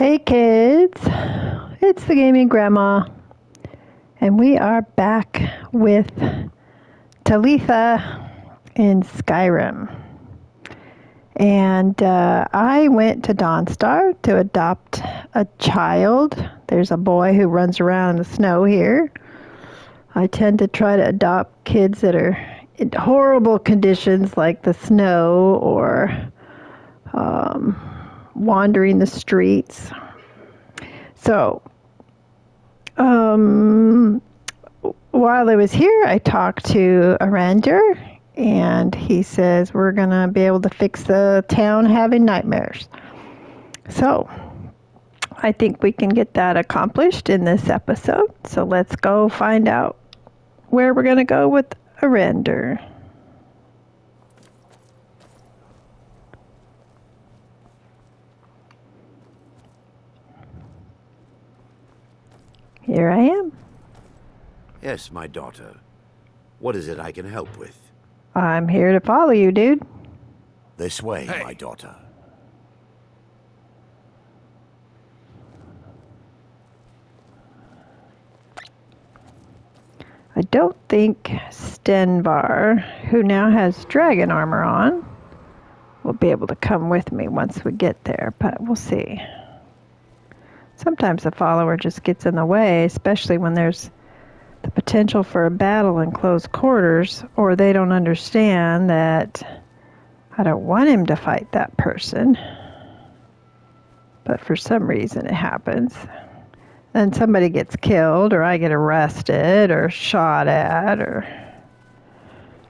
Hey kids, it's the Gaming Grandma, and we are back with Talitha in Skyrim. And I went to Dawnstar to adopt a child. There's a boy who runs around in the snow here. I tend to try to adopt kids that are in horrible conditions like the snow or wandering the streets. So, while I was here, I talked to Erandur, and he says we're going to be able to fix the town having nightmares. So, I think we can get that accomplished in this episode. So let's go find out where we're going to go with Erandur. Here I am. Yes, my daughter. What is it I can help with? I'm here to follow you, dude. This way, my daughter. I don't think Stenvar, who now has dragon armor on, will be able to come with me once we get there, but we'll see. Sometimes the follower just gets in the way, especially when there's the potential for a battle in close quarters, or they don't understand that I don't want him to fight that person. But for some reason it happens. Then somebody gets killed, or I get arrested, or shot at, or...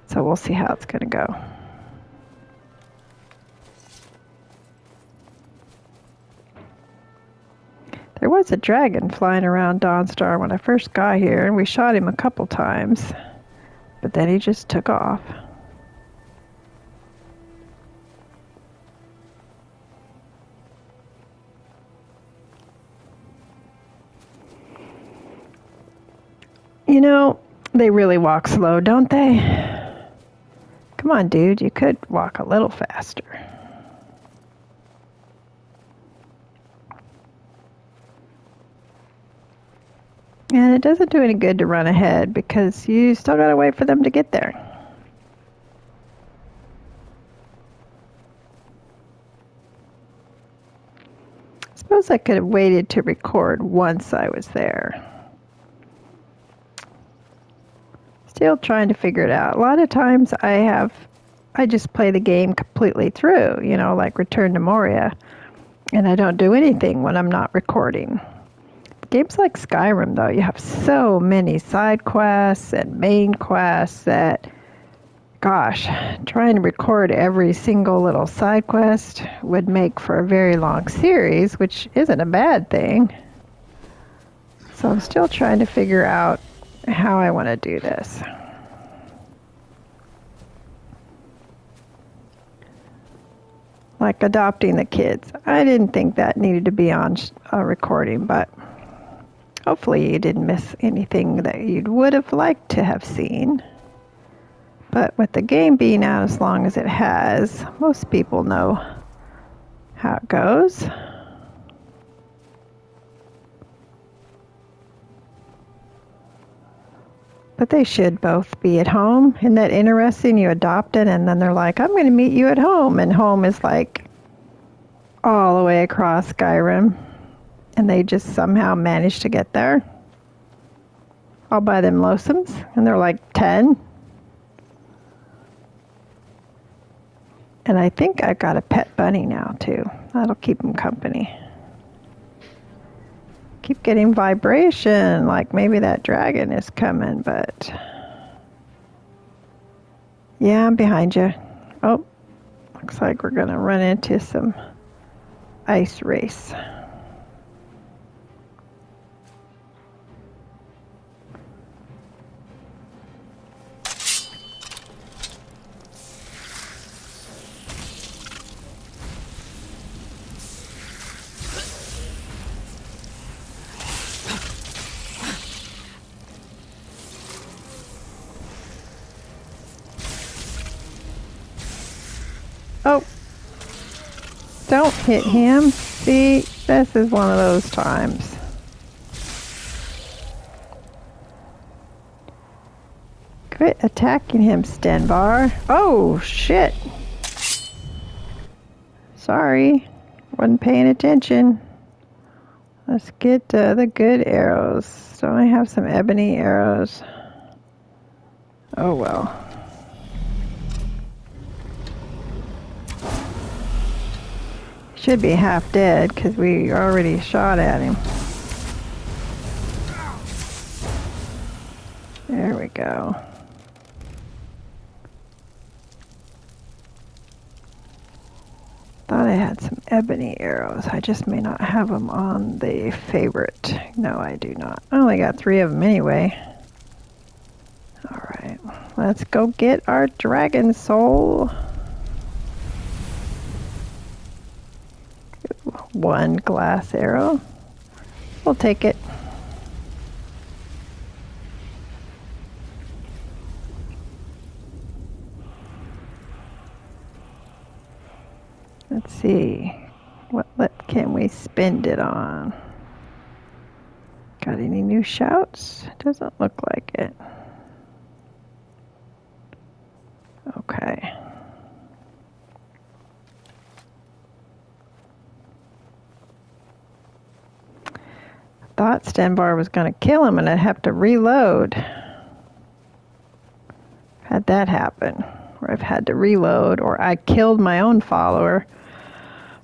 So we'll see how it's going to go. There was a dragon flying around Dawnstar when I first got here, and we shot him a couple times. But then he just took off. You know, they really walk slow, don't they? Come on, dude, you could walk a little faster. And it doesn't do any good to run ahead because you still gotta wait for them to get there. I suppose I could have waited to record once I was there. Still trying to figure it out. A lot of times I just play the game completely through, you know, like Return to Moria, and I don't do anything when I'm not recording. Games like Skyrim, though, you have so many side quests and main quests that, gosh, trying to record every single little side quest would make for a very long series, which isn't a bad thing. So I'm still trying to figure out how I want to do this. Like adopting the kids. I didn't think that needed to be on a recording, but hopefully you didn't miss anything that you would have liked to have seen. But with the game being out as long as it has, most people know how it goes. But they should both be at home. Isn't that interesting? You adopt it, and then they're like, I'm going to meet you at home. And home is like all the way across Skyrim. And they just somehow manage to get there. All by them lonesome. And they're like 10. And I think I've got a pet bunny now, too. That'll keep them company. Keep getting vibration, like maybe that dragon is coming, but... Yeah, I'm behind you. Oh, looks like we're going to run into some ice race. Oh, don't hit him. See, This is one of those times. Quit attacking him, Stenvar. Oh, shit. Sorry. Wasn't paying attention. Let's get the good arrows. So I have some ebony arrows. Oh well. Should be half dead because we already shot at him. There we go. Thought I had some ebony arrows. I just may not have them on the favorite. No, I do not. I only got 3 of them anyway. Alright, let's go get our dragon soul. 1 glass arrow. We'll take it. Let's see. What can we spend it on? Got any new shouts? Doesn't look like it. Okay. Thought Stenvar was going to kill him and I'd have to reload. Had that happen, where I've had to reload, or I killed my own follower,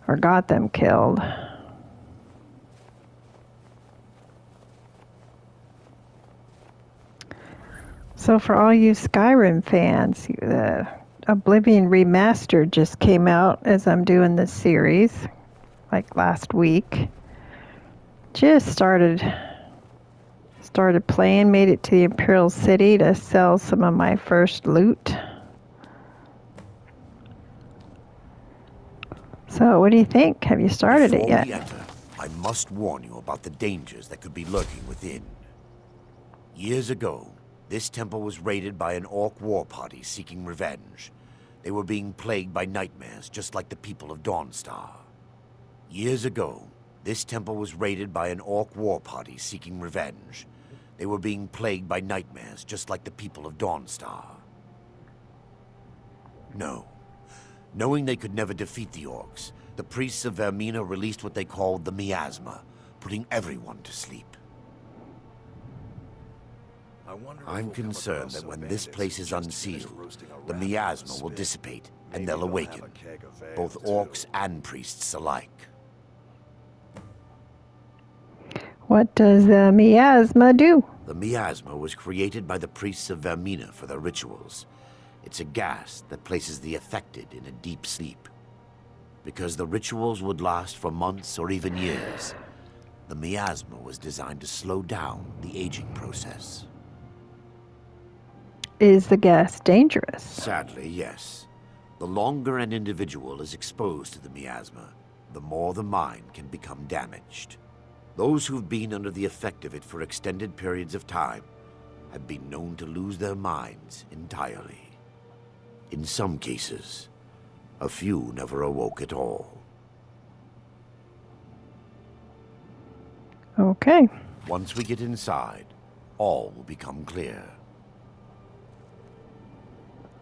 or got them killed. So for all you Skyrim fans, the Oblivion Remastered just came out as I'm doing this series, like last week. Just started playing, made it to the Imperial City to sell some of my first loot. So what do you think? Have you started it yet? Before we enter, I must warn you about the dangers that could be lurking within. Years ago, this temple was raided by an orc war party seeking revenge. They were being plagued by nightmares, just like the people of Dawnstar. Years ago, this temple was raided by an orc war party seeking revenge. They were being plagued by nightmares, just like the people of Dawnstar. No. Knowing they could never defeat the orcs, the priests of Vermina released what they called the miasma, putting everyone to sleep. I'm concerned that when this place is unsealed, the miasma will dissipate, and they'll awaken, both orcs and priests alike. What does the miasma do? The miasma was created by the priests of Vermina for their rituals. It's a gas that places the affected in a deep sleep. Because the rituals would last for months or even years, the miasma was designed to slow down the aging process. Is the gas dangerous? Sadly, yes. The longer an individual is exposed to the miasma, the more the mind can become damaged. Those who've been under the effect of it for extended periods of time have been known to lose their minds entirely. In some cases, a few never awoke at all. Okay. Once we get inside, all will become clear.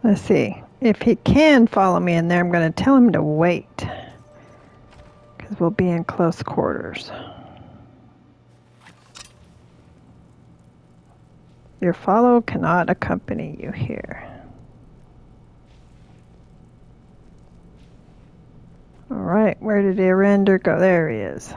Let's see. If he can follow me in there, I'm going to tell him to wait. Because we'll be in close quarters. Your follower cannot accompany you here. Alright, where did Erandur go? There he is.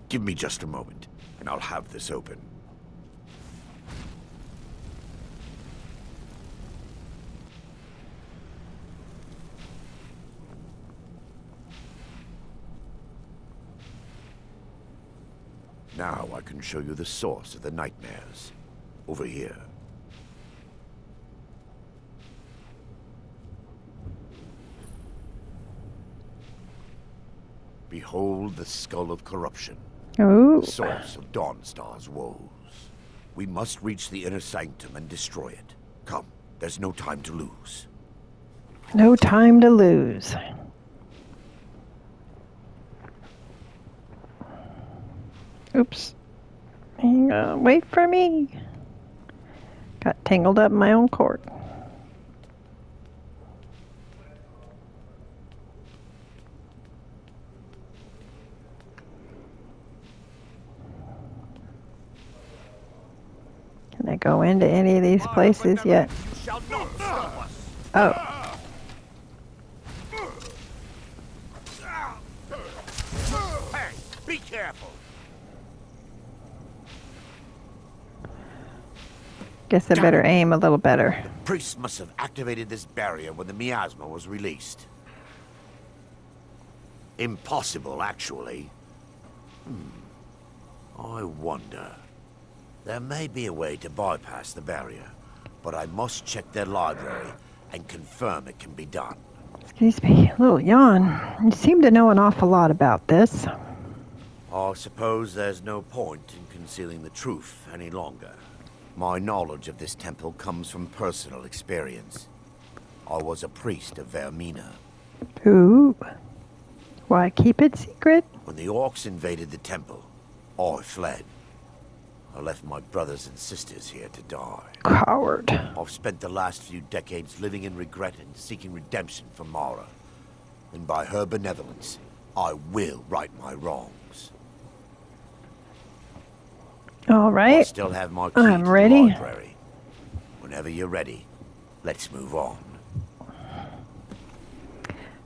Give me just a moment, and I'll have this open. Now I can show you the source of the nightmares. Over here. Behold the skull of corruption. Oh. The source of Dawnstar's woes. We must reach the inner sanctum and destroy it. Come, there's no time to lose. No time to lose. Oops. Wait for me. Got tangled up in my own cord. Can I go into any of these places yet? Oh. Hey, be careful. Guess I better aim a little better. The priests must have activated this barrier when the miasma was released. Impossible, actually. I wonder. There may be a way to bypass the barrier, but I must check their library and confirm it can be done. Excuse me, a little yawn. You seem to know an awful lot about this. I suppose there's no point in concealing the truth any longer. My knowledge of this temple comes from personal experience. I was a priest of Vermina. Ooh. Why keep it secret? When the orcs invaded the temple, I fled. I left my brothers and sisters here to die. Coward. I've spent the last few decades living in regret and seeking redemption from Mara. And by her benevolence, I will right my wrongs. All I right. still have my key I'm to ready. the library. Whenever you're ready, let's move on.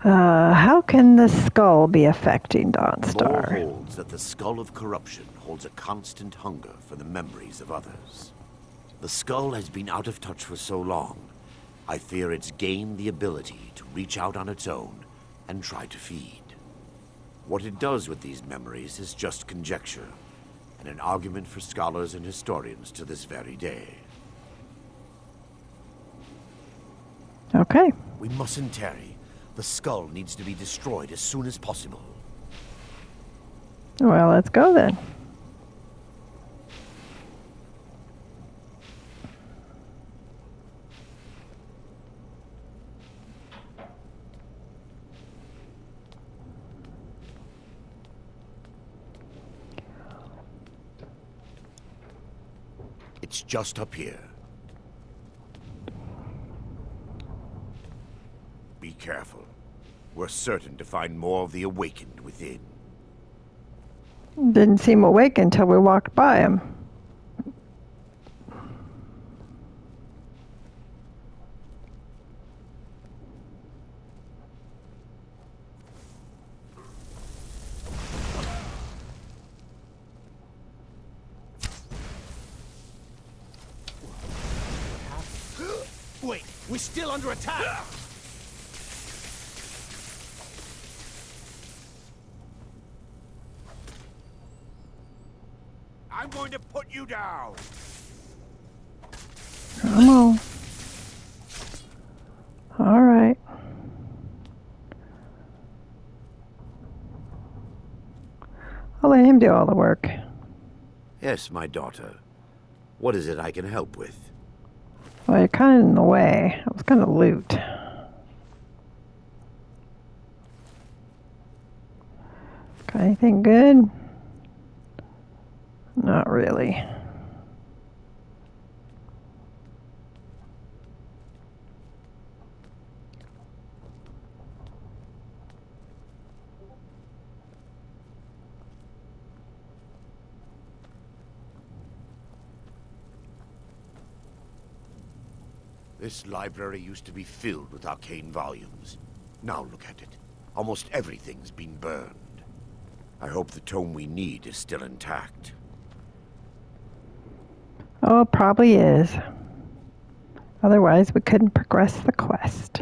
How can the skull be affecting Lore Dawnstar? holds that the skull of corruption holds a constant hunger for the memories of others. The skull has been out of touch for so long, I fear it's gained the ability to reach out on its own and try to feed. What it does with these memories is just conjecture, and an argument for scholars and historians to this very day. Okay. We mustn't tarry. The skull needs to be destroyed as soon as possible. Well, let's go then. It's just up here. Be careful. We're certain to find more of the awakened within. Didn't seem awake until we walked by him. Wait, we're still under attack! I'm going to put you down! Come on. All right. I'll let him do all the work. Yes, my daughter. What is it I can help with? Well, you're kind of in the way. I was going to loot. Got anything good? Not really. This library used to be filled with arcane volumes. Now look at it. Almost everything's been burned. I hope the tome we need is still intact. Oh, it probably is. Otherwise, we couldn't progress the quest.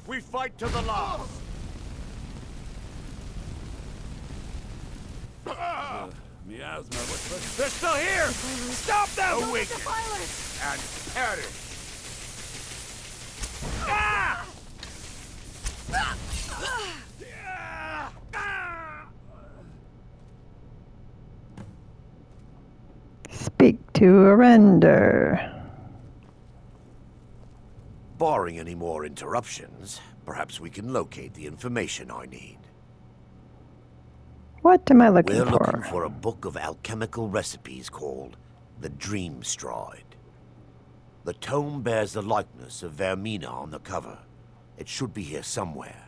We fight to the last! Miasma, they're still here! Stop them! Awaken and perish! Ah! Speak to Erandur. Barring any more interruptions, perhaps we can locate the information I need. What am I looking We're for? looking for a book of alchemical recipes called the Dream Stride. The tome bears the likeness of Vermina on the cover. It should be here somewhere.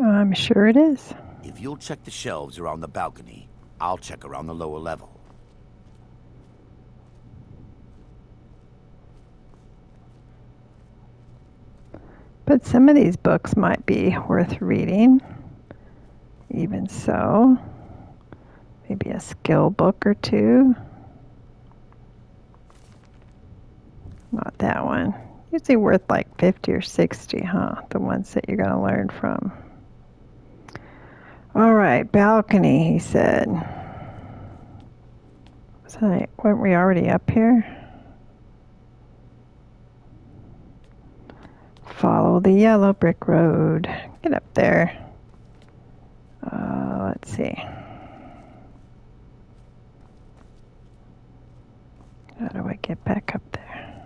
I'm sure it is. If you'll check the shelves around the balcony, I'll check around the lower level. But some of these books might be worth reading. Even so, maybe a skill book or two. Not that one. Usually worth like 50 or 60, huh? The ones that you're going to learn from. All right, balcony, he said. Weren't we already up here? Follow the yellow brick road. Get up there. Let's see. How do I get back up there?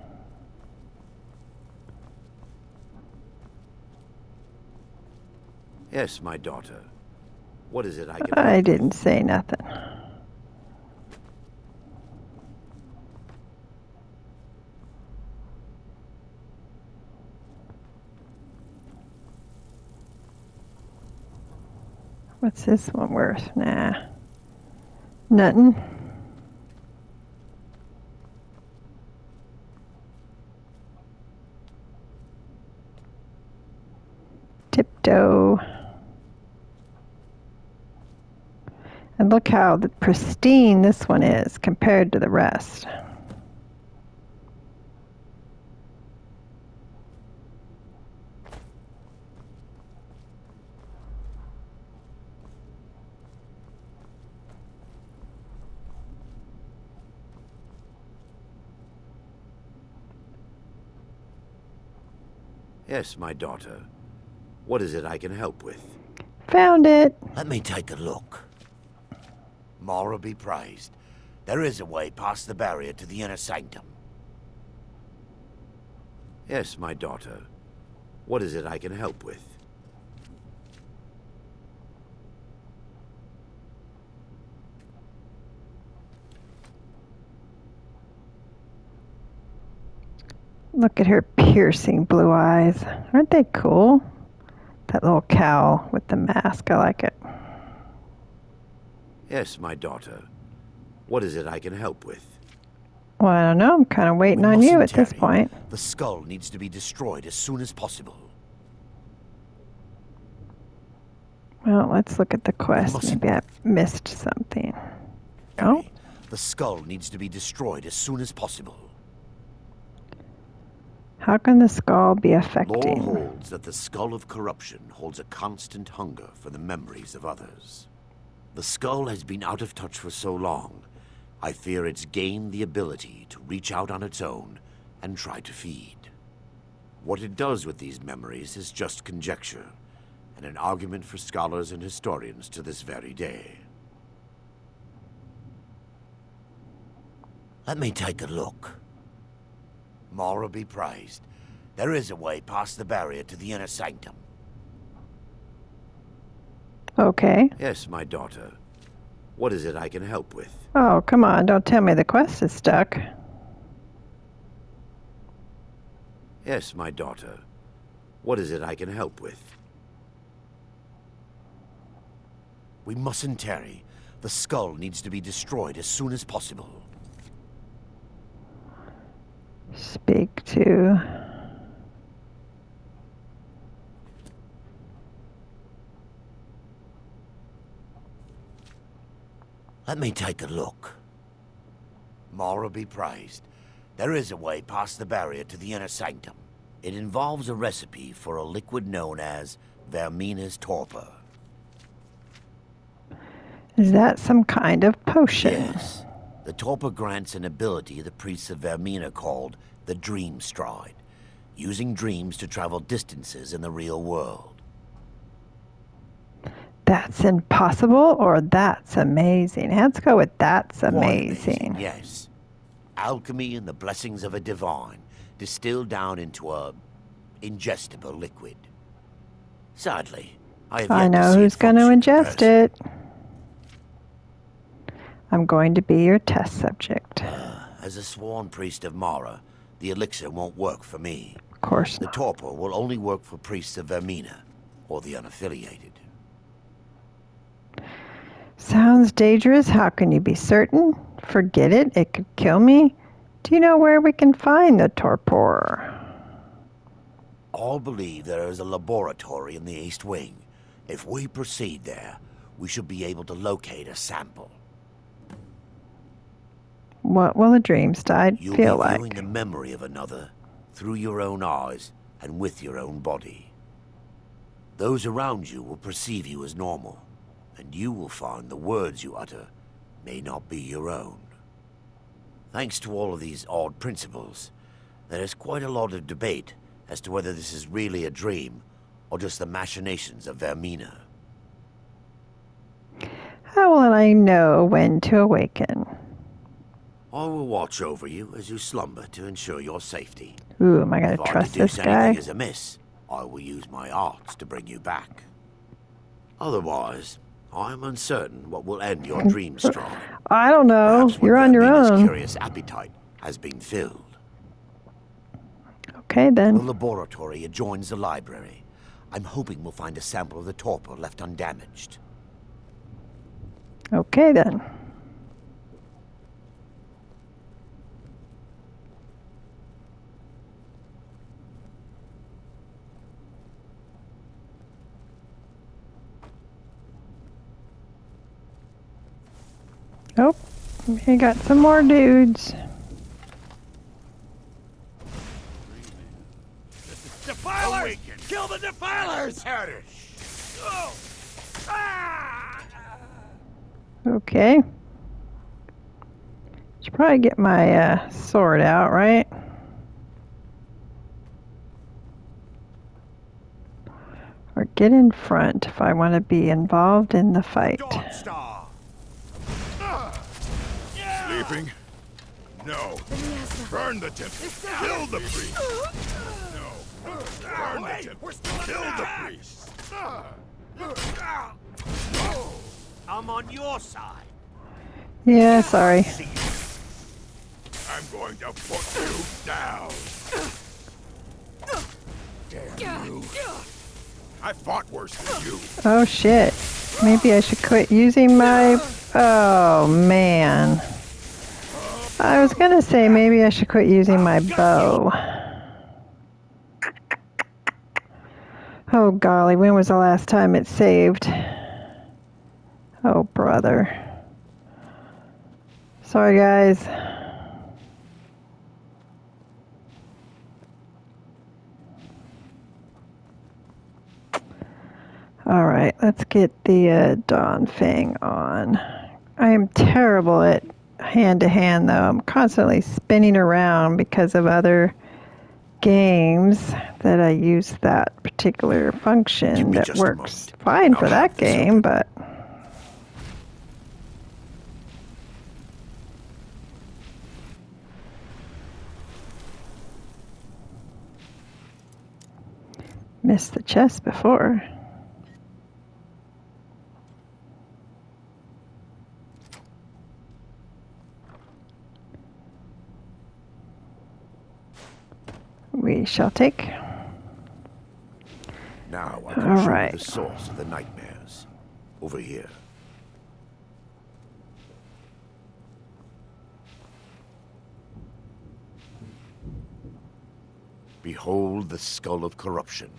Yes, my daughter. What is it I can... I didn't say nothing. What's this one worth? Nah. Nothing. Tiptoe. And look how pristine this one is compared to the rest. Yes, my daughter. What is it I can help with? Found it. Let me take a look. Mara be praised. There is a way past the barrier to the inner sanctum. Yes, my daughter. What is it I can help with? Look at her piercing blue eyes. Aren't they cool? That little cowl with the mask. I like it. Yes, my daughter. What is it I can help with? Well, I don't know. I'm kind of waiting on you at this point. The skull needs to be destroyed as soon as possible. Well, let's look at the quest. Maybe I missed something. Oh, The skull needs to be destroyed as soon as possible. how can the skull be Lore affecting? holds that the skull of corruption holds a constant hunger for the memories of others. The skull has been out of touch for so long, I fear it's gained the ability to reach out on its own and try to feed. What it does with these memories is just conjecture, and an argument for scholars and historians to this very day. Let me take a look. Mara be praised. There is a way past the barrier to the inner sanctum. Okay. Yes, my daughter. What is it I can help with? Oh, come on. Don't tell me the quest is stuck. Yes, my daughter. What is it I can help with? We mustn't tarry. The skull needs to be destroyed as soon as possible. Speak to... Let me take a look. Mara be praised. There is a way past the barrier to the inner sanctum. It involves a recipe for a liquid known as Vermina's torpor. Is that some kind of potion? Yes. The torpor grants an ability the priests of Vermina called the Dream Stride. using dreams to travel distances in the real world. That's impossible, or that's amazing. Let's go with that's Quite amazing. Yes. Alchemy and the blessings of a divine, distilled down into a ingestible liquid. Sadly, I have I yet to know see who's it going to function in ingest person. it. I'm going to be your test subject. As a sworn priest of Mara, the elixir won't work for me. Of course The not. torpor will only work for priests of Vermina, or the unaffiliated. Sounds dangerous. How can you be certain? Forget it. It could kill me. Do you know where we can find the torpor? All believe there is a laboratory in the East Wing. If we proceed there, we should be able to locate a sample. What will a dream side You'll feel be viewing like? the memory of another, through your own eyes and with your own body. Those around you will perceive you as normal, and you will find the words you utter may not be your own. Thanks to all of these odd principles, there is quite a lot of debate as to whether this is really a dream or just the machinations of Vermina. How will I know when to awaken? I will watch over you as you slumber to ensure your safety. Ooh, am I going If to I trust deduce this guy? anything is amiss, I will use my arts to bring you back. Otherwise, I am uncertain what will end your dream stride. I don't know. Perhaps when You're on your Vermina's own. curious appetite has been filled. Okay, The then. laboratory adjoins the library. I'm hoping we'll find a sample of the torpor left undamaged. Okay, then. Oh, we got some more dudes. Defilers! Awaken. Kill the defilers! Perish! Oh. Ah! Okay. Should probably get my sword out, right? Or get in front if I want to be involved in the fight. Dawnstar! Sleeping? No. Burn the temple. Kill the priest. No. Burn the temple. We're still under Kill the attack! priest. I'm on your side. Yeah, sorry. I'm going to put you down. Damn you. I fought worse than you. Oh shit. Maybe I should quit using my... Oh man. I was gonna say maybe I should quit using my bow. Oh golly, when was the last time it saved? Oh brother. Sorry guys. Alright, let's get the Dawn Fang on. I am terrible at hand-to-hand though. I'm constantly spinning around because of other games that I use that particular Give function me that just a works moment, fine and for I'll that have this game, open. but missed the chest before. We shall take. Now I can All show right. you the source of the nightmares. Over here. Behold the skull of corruption,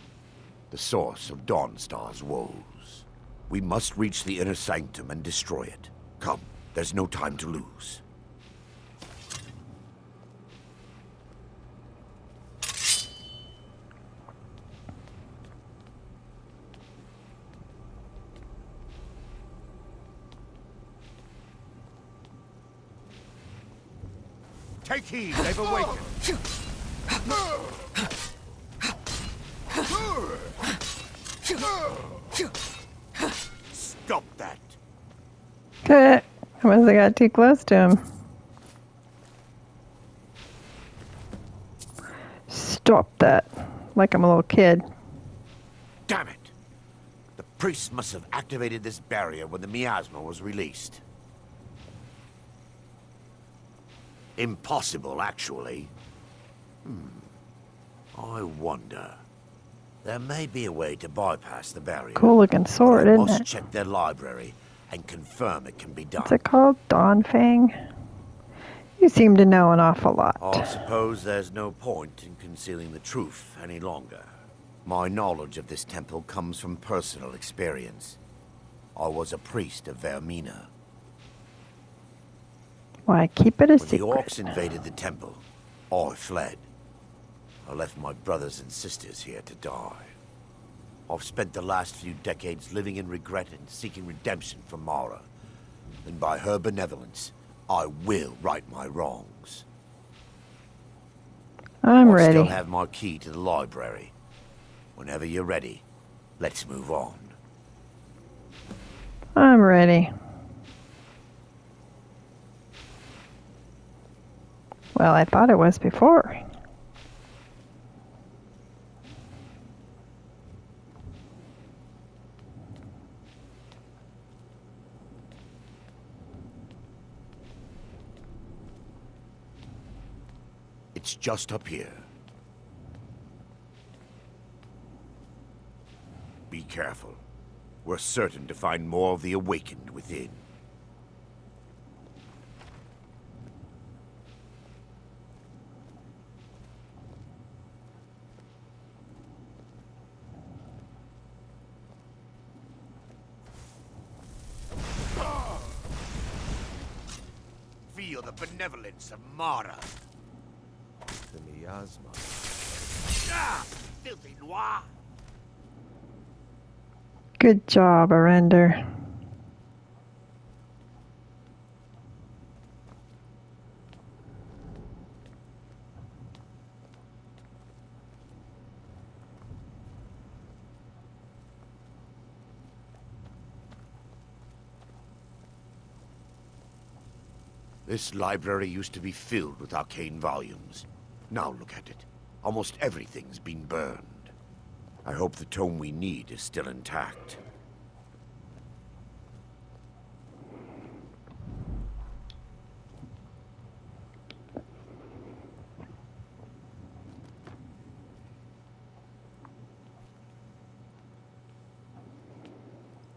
the source of Dawnstar's woes. We must reach the inner sanctum and destroy it. Come, there's no time to lose. Take heed, they've awakened. Stop that. I must have got too close to him. Stop that. Like I'm a little kid. Damn it! The priest must have activated this barrier when the miasma was released. Impossible, actually. I wonder. There may be a way to bypass the barrier. Cool looking sword, but I isn't must it? check their library and confirm it can be done. What's it called? Dawnfang? You seem to know an awful lot. I suppose there's no point in concealing the truth any longer. My knowledge of this temple comes from personal experience. I was a priest of Vermina. Why, keep it a When secret. the orcs invaded the temple, I fled. I left my brothers and sisters here to die. I've spent the last few decades living in regret and seeking redemption from Mara. And by her benevolence, I will right my wrongs. I'm I ready. still have my key to the library. Whenever you're ready, let's move on. I'm ready. Well, I thought it was before. It's just up here. Be careful. We're certain to find more of the awakened within. Feel the benevolence of Mara. The miasma. Ah, filthy noir! Good job, Erandur. This library used to be filled with arcane volumes. Now look at it. Almost everything's been burned. I hope the tome we need is still intact.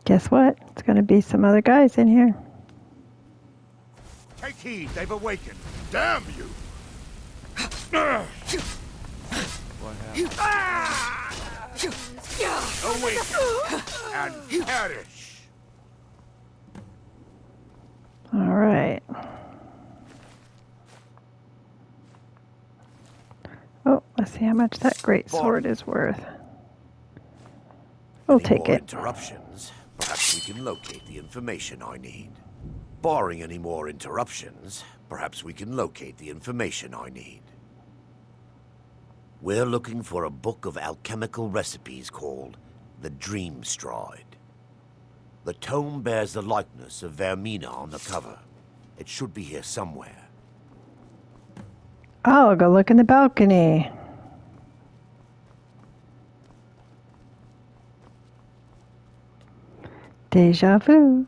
Guess what? It's going to be some other guys in here. Take heed, they've awakened. Damn you! What happened? Awaken and perish. All right. Oh, let's see how much that great sword is worth. We'll Any take more it. interruptions? Perhaps we can locate the information I need. Barring any more interruptions, perhaps we can locate the information I need. We're looking for a book of alchemical recipes called the Dream Stride. The tome bears the likeness of Vermina on the cover. It should be here somewhere. I'll go look in the balcony. Deja vu.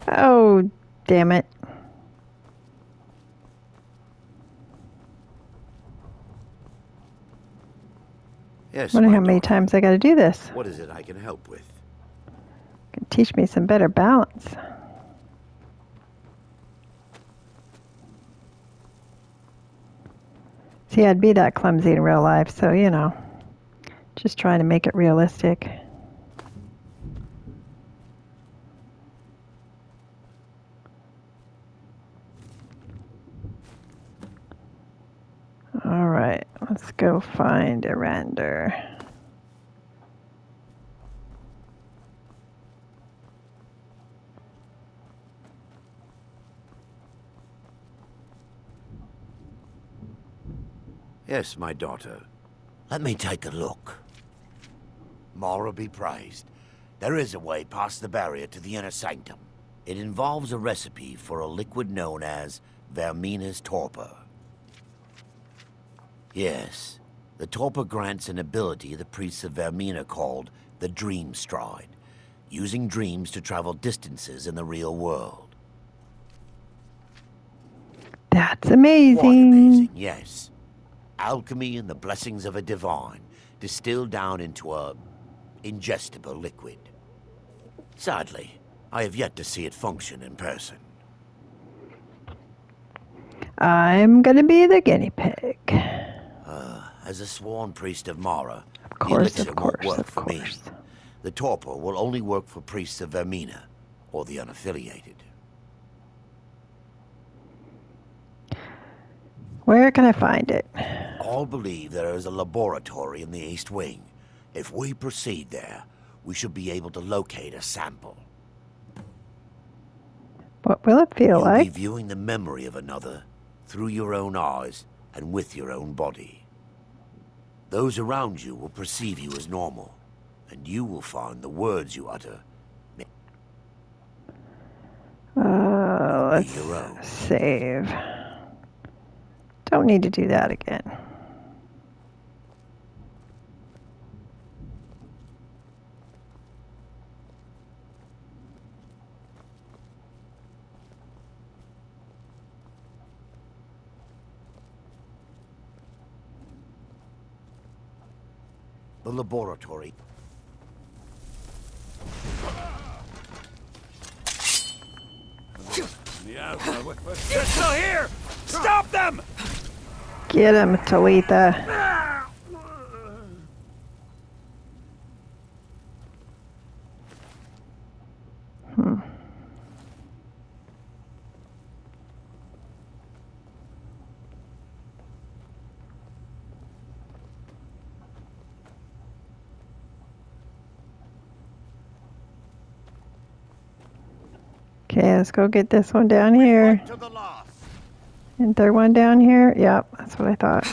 Oh, damn it. Yes, Wonder my how many darling. times I got to do this. What is it I can help with? Can teach me some better balance. See, I'd be that clumsy in real life, so, you know, just trying to make it realistic. All right, let's go find Erandur. Yes, my daughter. Let me take a look. Mara be praised. There is a way past the barrier to the inner sanctum. It involves a recipe for a liquid known as Vermina's torpor. Yes, the torpor grants an ability the priests of Vermina called the Dream Stride, using dreams to travel distances in the real world. That's amazing. Quite amazing, yes. Alchemy and the blessings of a divine, distilled down into a ingestible liquid. Sadly, I have yet to see it function in person. I'm gonna be the guinea pig. As a sworn priest of Mara, Of the course, elixir of course, won't work of for me. course. The torpor will only work for priests of Vermina, or the unaffiliated. Where can I find it? All believe there is a laboratory in the East Wing. If we proceed there, we should be able to locate a sample. What will it feel You'll like? be viewing the memory of another through your own eyes and with your own body. Those around you will perceive you as normal, and you will find the words you utter Let's your own. save. Don't need to do that again. The laboratory. They're still here! Stop them! Get him, Talitha. Okay, let's go get this one down here. To the last. Isn't there one down here? Yep, that's what I thought.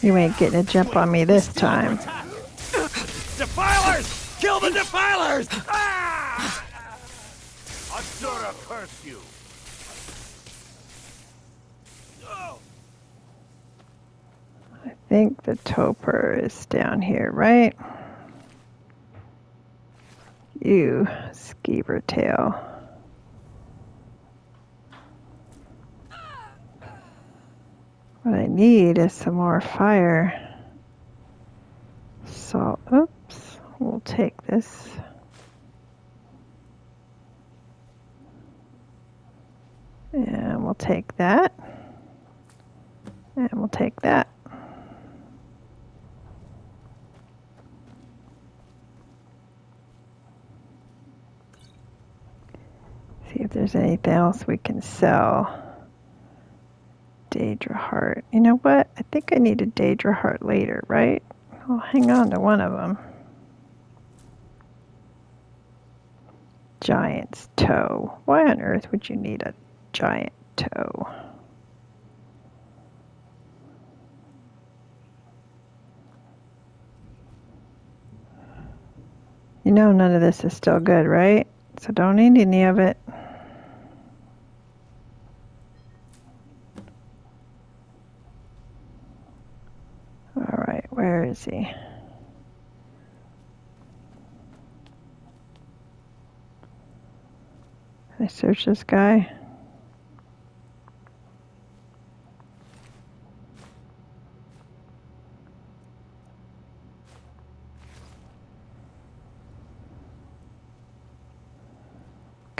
You ain't getting a jump on me this time. Defilers! Kill the defilers! Ah! Asura curse you! I think the torpor is down here, right? You skeever tail. What I need is some more fire. Salt. Oops. We'll take this. And we'll take that. And we'll take that. See if there's anything else we can sell. Daedra heart. You know what? I think I need a Daedra heart later, right? I'll hang on to one of them. Giant's toe. Why on earth would you need a giant toe? You know none of this is still good, right? So don't need any of it. Alright, where is he? Can I search this guy?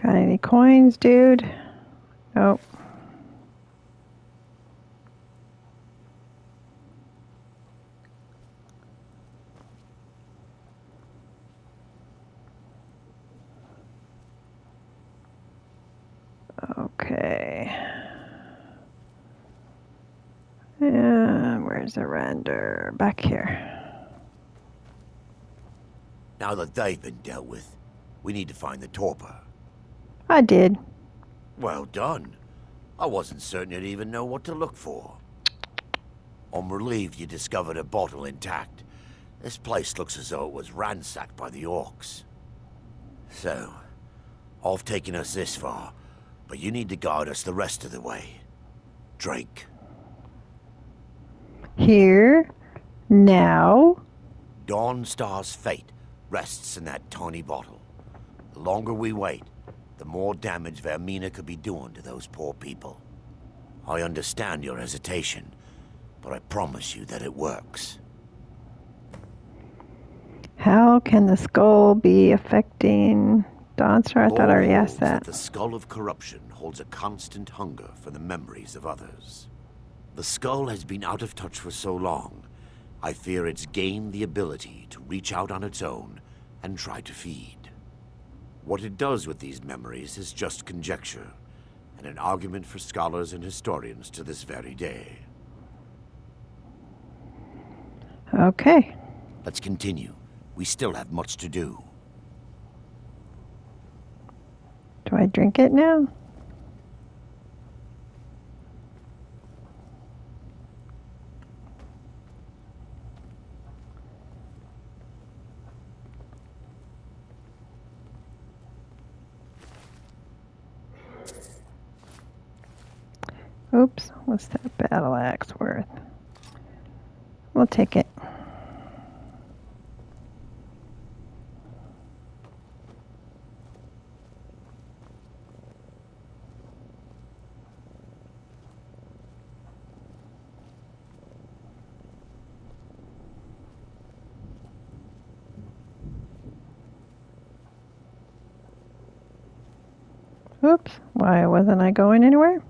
Got any coins, dude? Nope. Okay. And where's Erandur? Back here. Now that they've been dealt with, we need to find the torpor. I did. Well done. I wasn't certain you'd even know what to look for. I'm relieved you discovered a bottle intact. This place looks as though it was ransacked by the orcs. So, I've taken us this far, but you need to guide us the rest of the way. Drink. Here? Now? Dawnstar's fate rests in that tiny bottle. The longer we wait, the more damage Vermina could be doing to those poor people. I understand your hesitation, but I promise you that it works. How can the skull be affecting Dawnstar? I thought I already asked that. The skull of corruption holds a constant hunger for the memories of others. The skull has been out of touch for so long, I fear it's gained the ability to reach out on its own and try to feed. What it does with these memories is just conjecture, and an argument for scholars and historians to this very day. Okay. Let's continue. We still have much to do. Do I drink it now? Oops, what's that battle axe worth? We'll take it. Oops, why wasn't I going anywhere?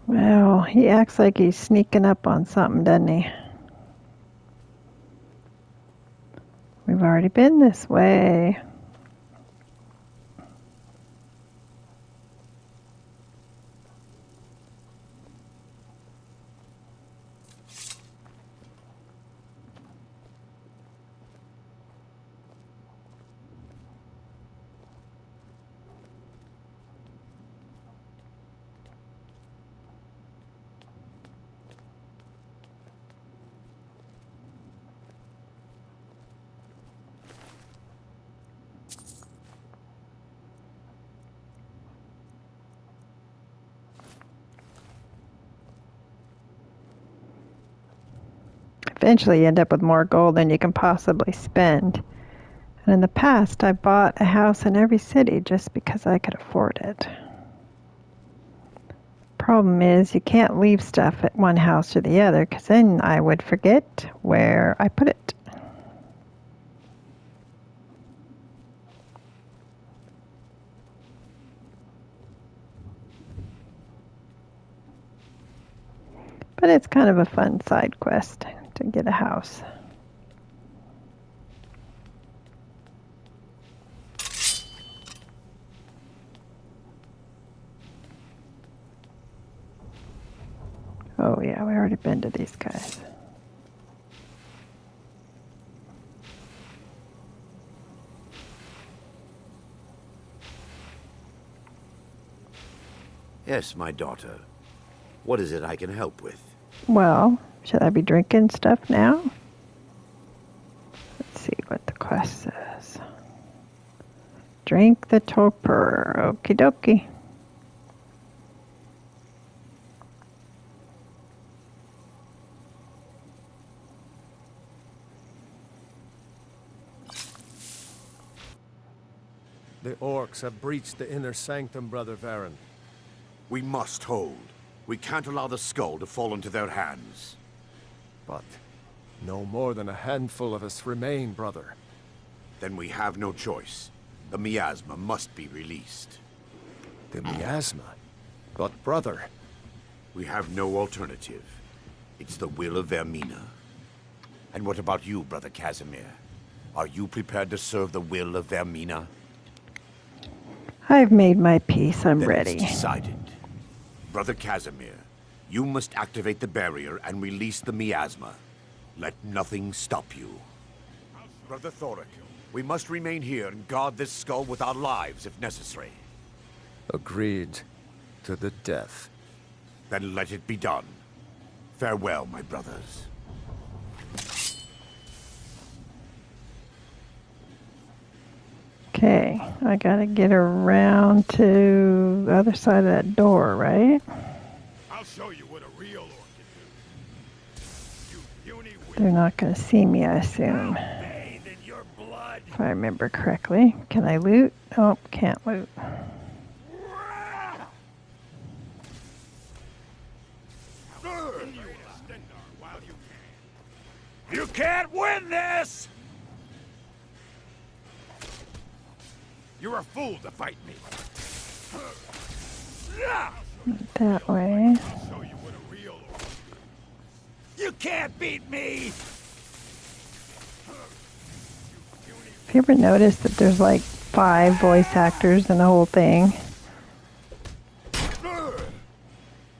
Well, he acts like he's sneaking up on something, doesn't he? We've already been this way. Eventually you end up with more gold than you can possibly spend. And in the past, I bought a house in every city just because I could afford it. Problem is, you can't leave stuff at one house or the other, because then I would forget where I put it. But it's kind of a fun side quest to get a house. Oh yeah, we already been to these guys. Yes, my daughter. What is it I can help with? Well, should I be drinking stuff now? Let's see what the quest says. Drink the torpor. Okie dokie. The orcs have breached the inner sanctum, Brother Varen. We must hold. We can't allow the skull to fall into their hands. But No more than a handful of us remain, brother. Then we have no choice. The miasma must be released. The miasma? But brother... We have no alternative. It's the will of Vermina. And what about you, Brother Casimir? Are you prepared to serve the will of Vermina? I've made my peace. I'm Then ready. It's decided. Brother Casimir, you must activate the barrier and release the miasma. Let nothing stop you. Brother Thoric, we must remain here and guard this skull with our lives if necessary. Agreed. To the death. Then let it be done. Farewell, my brothers. Okay, I gotta get around to the other side of that door, right? I'll show you what a real orc can do. You puny They're not gonna see me, I assume. Bathe in your blood. If I remember correctly. Can I loot? Oh, can't loot. You can't win this! You're a fool to fight me. That way. I'll show you what a real orc can do. You can't beat me! Have you ever noticed that there's like 5 voice actors in the whole thing?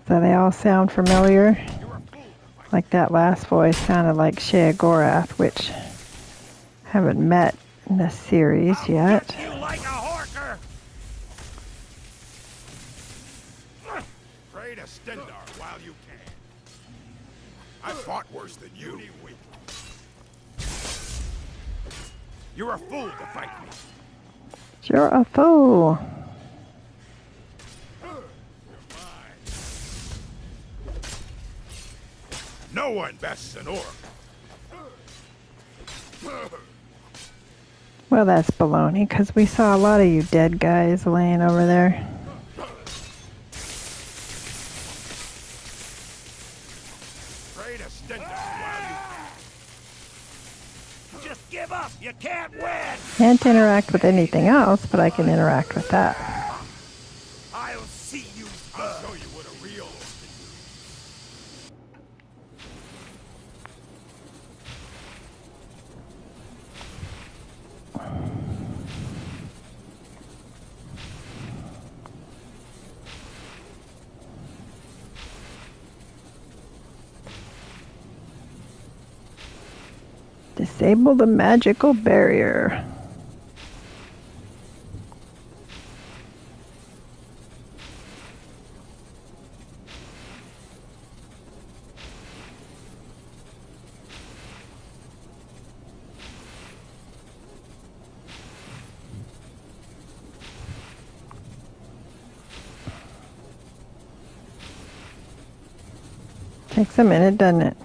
So they all sound familiar. Like that last voice sounded like Shea Gorath, which I haven't met in this series yet. You like a horker! Pray to Stendar while you can. I fought worse than you. You're a fool to fight me. You're a fool. No one bests an orc. Well, that's baloney, because we saw a lot of you dead guys laying over there. Pray to Stendar while you can. Just give up! You can't win! Can't interact with anything else, but I can interact with that. I'll see you I'll burn! show you what a real orc can Disable the magical barrier. Takes a minute, doesn't it?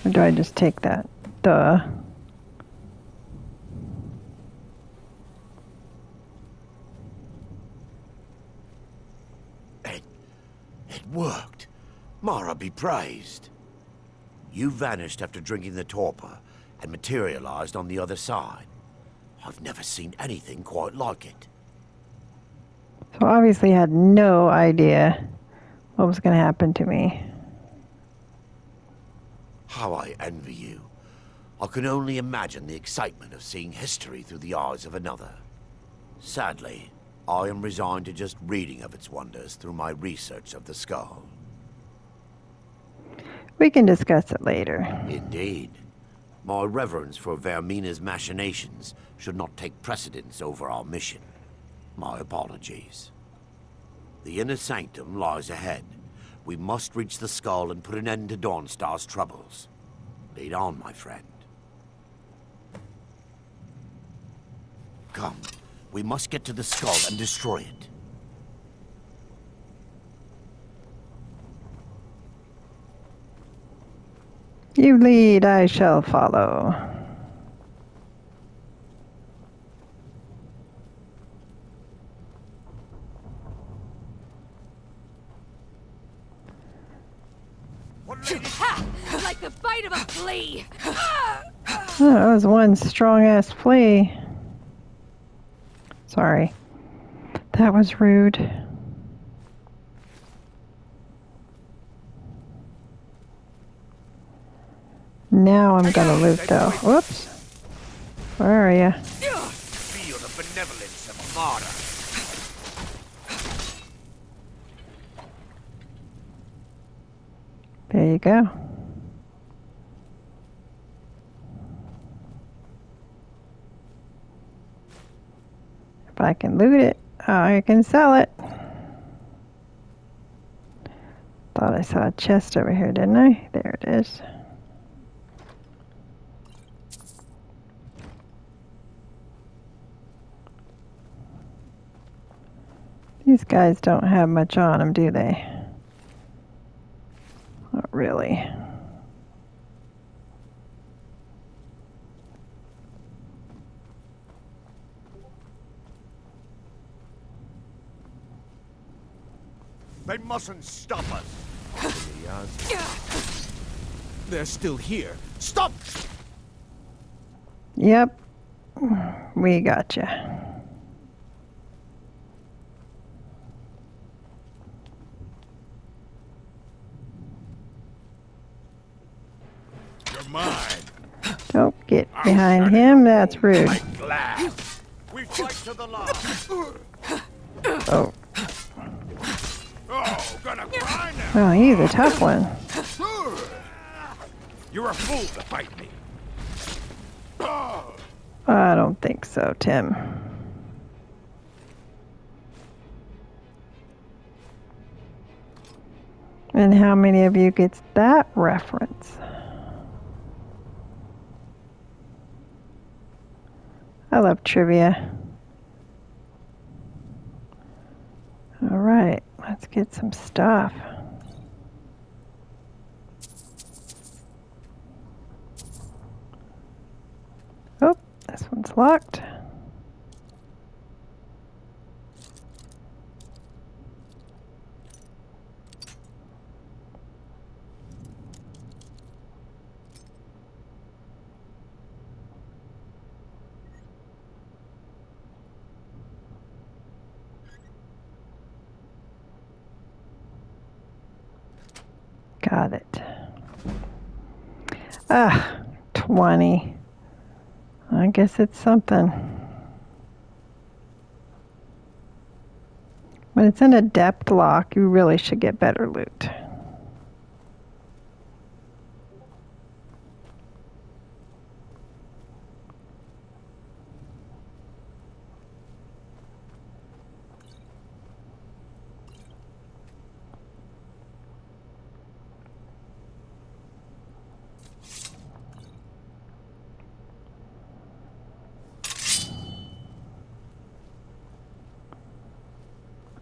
Or do I just take that? Duh. It worked. Mara be praised. You vanished after drinking the torpor and materialized on the other side. I've never seen anything quite like it. So obviously I had no idea what was going to happen to me. How I envy you. I can only imagine the excitement of seeing history through the eyes of another. Sadly, I am resigned to just reading of its wonders through my research of the skull. We can discuss it later. Indeed. My reverence for Vermina's machinations should not take precedence over our mission. My apologies. The inner sanctum lies ahead. We must reach the skull and put an end to Dawnstar's troubles. Lead on, my friend. Come, we must get to the skull and destroy it. You lead, I shall follow. Like the bite of a flea. Oh, that was one strong-ass flea. Sorry. That was rude. Now I'm gonna loot though. Whoops. Where are you? Feel the benevolence of Mara. There you go. If I can loot it, I can sell it. Thought I saw a chest over here, didn't I? There it is. These guys don't have much on them, do they? Not really. They mustn't stop us. They're still here. Stop! Yep. We gotcha. You're mine. Don't get behind him. That's rude. Like glass. We fight to the last. Oh. Oh, gonna cry now. Oh, he's a tough one. You're a fool to fight me. I don't think so, Tim. And how many of you gets that reference? I love trivia. All right, let's get some stuff. Oh, this one's locked. Got it. 20. I guess it's something. When it's in a depth lock, you really should get better loot.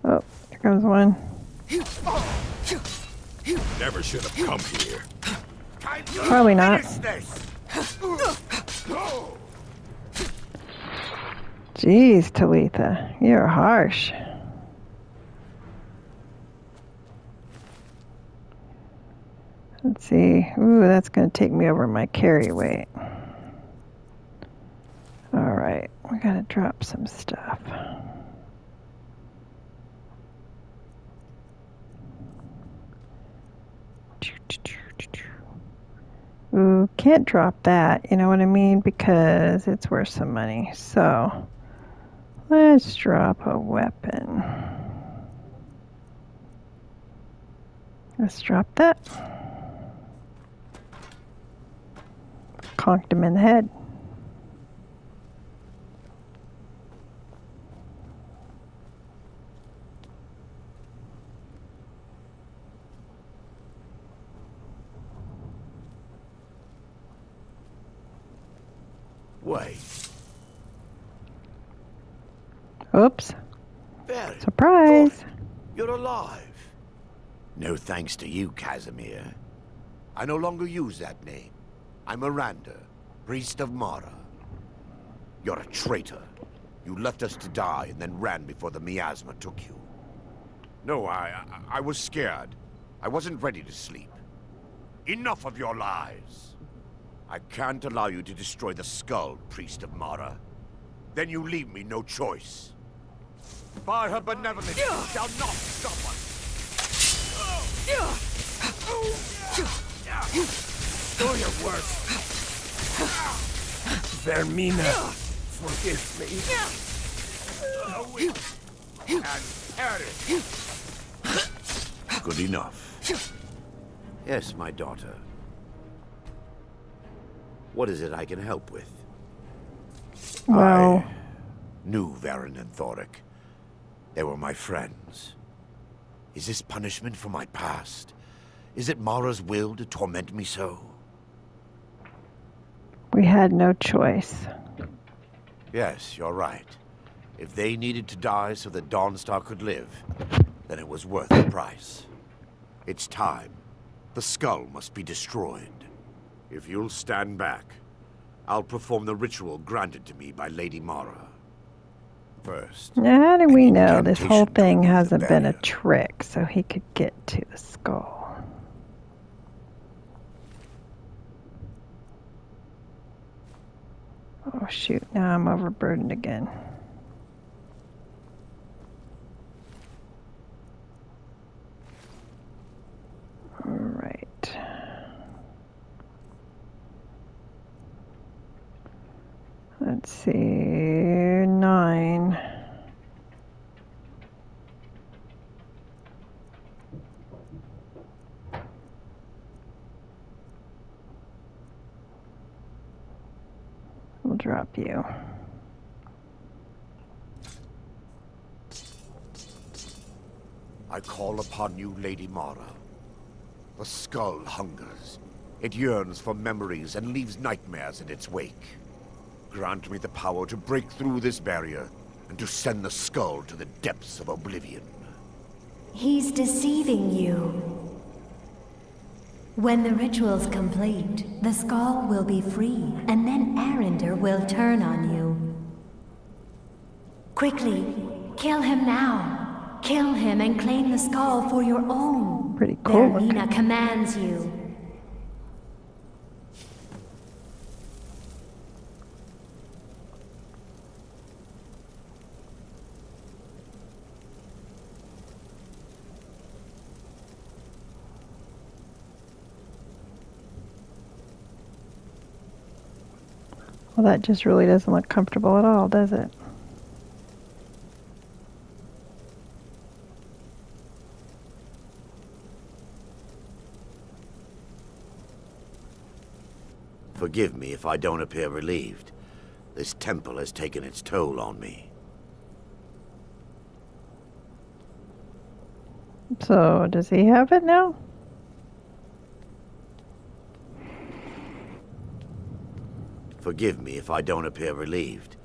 Oh, here comes one. Never should have come here. Probably not. Jeez, Talitha, you're harsh. Let's see. Ooh, that's going to take me over my carry weight. All right, we got to drop some stuff. Ooh, can't drop that, you know what I mean? Because it's worth some money. So, let's drop a weapon. Let's drop that. Conked him in the head. Wait. Oops. Very Surprise. good. You're alive. No thanks to you, Casimir. I no longer use that name. I'm Erandur, priest of Mara. You're a traitor. You left us to die and then ran before the miasma took you. No, I was scared. I wasn't ready to sleep. Enough of your lies. I can't allow you to destroy the skull, Priest of Mara. Then you leave me no choice. By her benevolence, you shall not stop us. Do your worst. Vermina, forgive me. And perish. Good enough. Yes, my daughter. What is it I can help with? Well, I knew Varen and Thoric. They were my friends. Is this punishment for my past? Is it Mara's will to torment me so? we had no choice. Yes, you're right. If they needed to die so that Dawnstar could live, then it was worth the price. It's time. The skull must be destroyed. If you'll stand back, I'll perform the ritual granted to me by Lady Mara. First, Now, how do we an know this whole incantation to thing remove the hasn't been a barrier. trick so he could get to the skull? Oh shoot, now I'm overburdened again. Alright. Let's see, 9. We'll drop you. I call upon you, Lady Mara. The skull hungers. It yearns for memories and leaves nightmares in its wake. Grant me the power to break through this barrier and to send the skull to the depths of oblivion. He's deceiving you. When the ritual's complete, the skull will be free, and then Erandur will turn on you. Quickly, kill him now. Kill him and claim the skull for your own. Pretty cool looking. Vermina commands you. Well, that just really doesn't look comfortable at all, does it? Forgive me if I don't appear relieved. This temple has taken its toll on me. So, does he have it now? Forgive me if I don't appear relieved.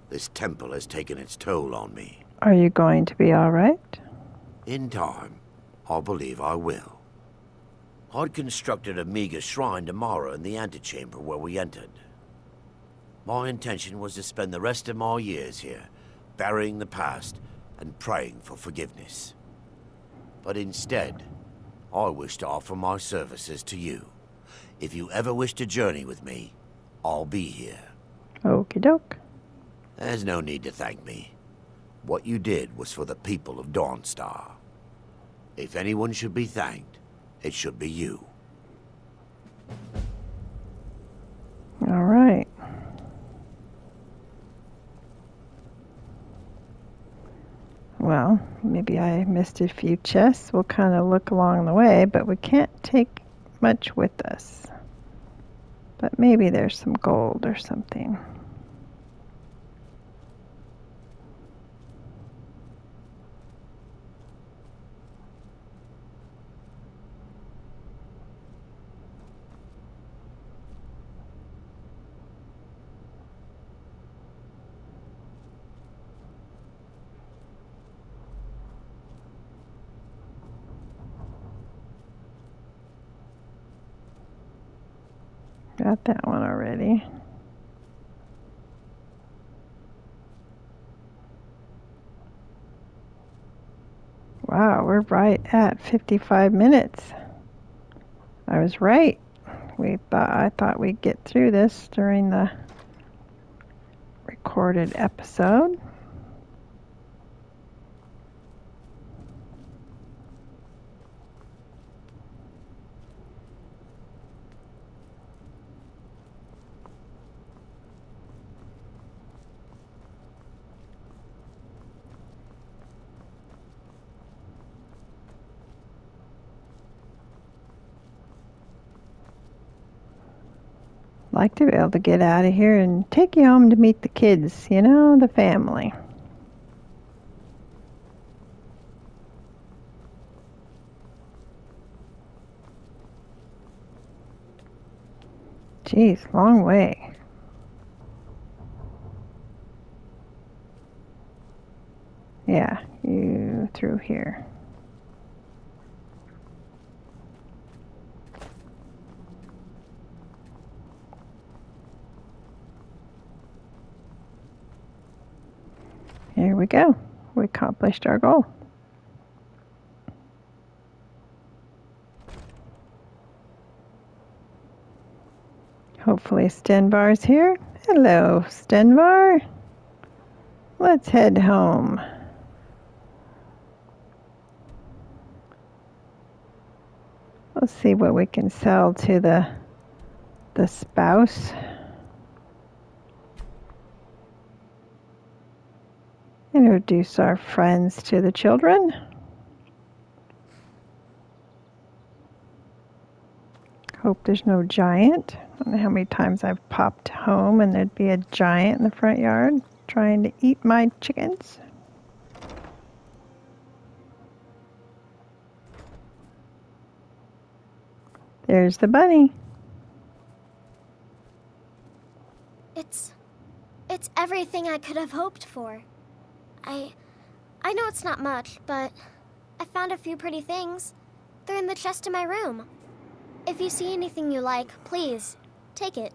This temple has taken its toll on me. Are you going to be alright? In time, I believe I will. I'd constructed a meager shrine to Mara in the antechamber where we entered. My intention was to spend the rest of my years here, burying the past and praying for forgiveness. But instead, I wish to offer my services to you. If you ever wish to journey with me, I'll be here. Okie doke. There's no need to thank me. What you did was for the people of Dawnstar. If anyone should be thanked, it should be you. Alright. Well, maybe I missed a few chests. We'll kind of look along the way, but we can't take much with us. But maybe there's some gold or something. Got that one already. Wow, we're right at 55 minutes I was right. I thought we'd get through this during the recorded episode. Like to be able to get out of here and take you home to meet the kids, you know, the family. Geez, long way. Yeah, you through here. Here we go. We accomplished our goal. Hopefully Stenvar's here. Hello, Stenvar. Let's head home. Let's see what we can sell to the spouse. Introduce our friends to the children. Hope there's no giant. I don't know how many times I've popped home and there'd be a giant in the front yard trying to eat my chickens. There's the bunny. It's everything I could have hoped for. I know it's not much, but I found a few pretty things. They're in the chest in my room. If you see anything you like, please, take it.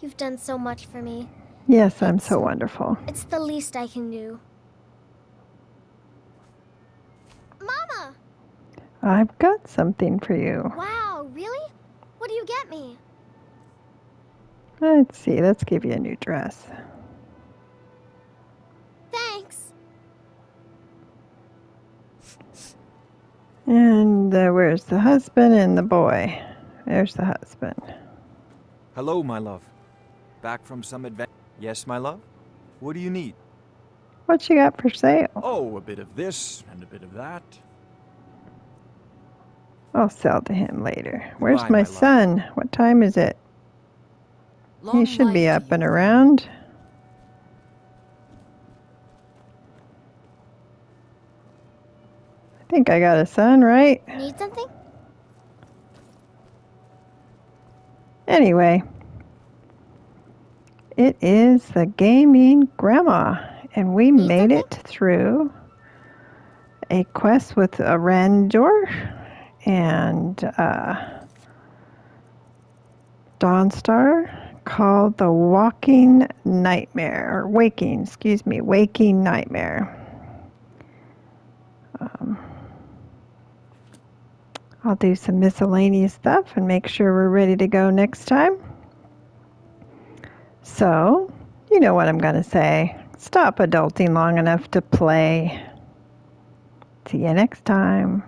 You've done so much for me. Yes, I'm so wonderful. It's the least I can do. Mama! I've got something for you. Wow, really? What do you get me? Let's see, let's give you a new dress. Thanks. And where's the husband and the boy? There's the husband. Hello, my love. Back from some adventure? Yes, my love? What do you need? What you got for sale? Oh, a bit of this and a bit of that. I'll sell to him later. Where's Goodbye, my my son? What time is it? He should be up and around. I think I got a son, right? Need something? Anyway, it is the gaming grandma, and we made it through a quest with Erandur and Dawnstar called the Waking Nightmare, or Waking Nightmare. I'll do some miscellaneous stuff and make sure we're ready to go next time. So, you know what I'm going to say. Stop adulting long enough to play. See you next time.